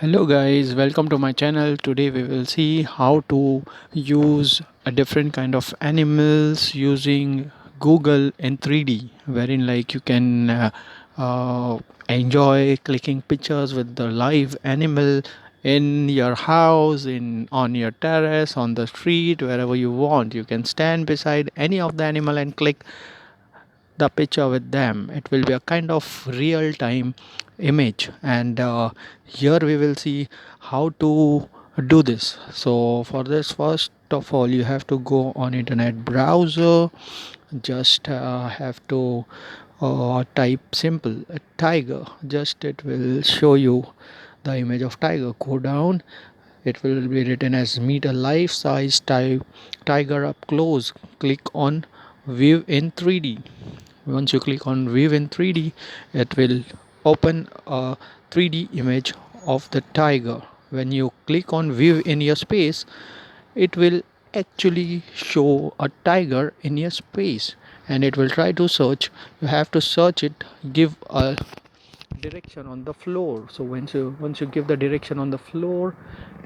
Hello guys, welcome to my channel. Today we will see how to use a different kind of animals using Google in 3D, wherein like you can uh, enjoy clicking pictures with the live animal in your house, in on your terrace, on the street, wherever you want. You can stand beside any of the animal and click the picture with them. It will be a kind of real time image, and here we will see how to do this. So for this, first of all, you have to go on internet browser. Just have to type simple tiger. Just it will show you the image of tiger. Go down, it will be written as meet a life size tiger up close. Click on view in 3D. Once you click on view in 3D, it will open a 3D image of the tiger. When you click on view in your space, it will actually show a tiger in your space, and it will try to search. You have to search it, give a direction on the floor. So once you give the direction on the floor,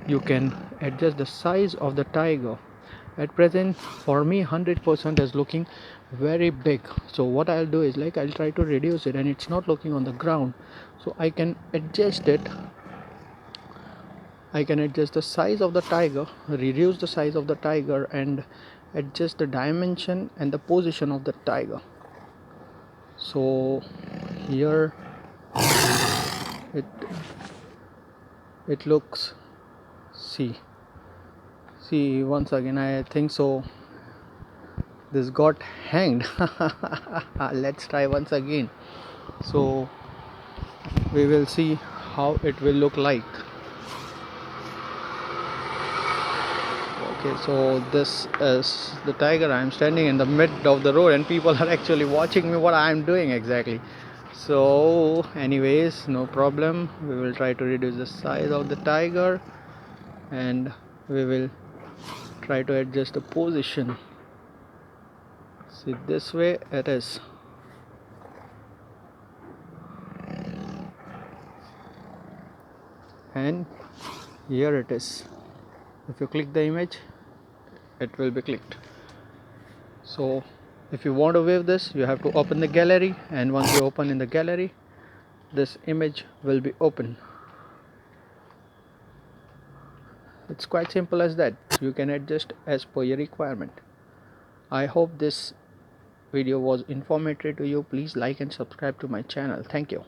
you can adjust the size of the tiger. At present for me 100% is looking very big, so what I'll do is like I'll try to reduce it, and it's not looking on the ground, so I can adjust it. I can adjust the size of the tiger, reduce the size of the tiger, and adjust the dimension and the position of the tiger. So here it it looks, see once again, I think so this got hanged. Let's try once again. So we will see how it will look like. Okay, so this is the tiger. I am standing in the mid of the road and people are actually watching me what I am doing exactly. So anyways, no problem, we will try to reduce the size of the tiger, and we will try to adjust the position. See, this way it is. And here it is. If you click the image, it will be clicked. So if you want to wave this, you have to open the gallery, and once you open in the gallery, this image will be open. It's quite simple as that. You can adjust as per your requirement. I hope this video was informative to you. Please like and subscribe to my channel. Thank you.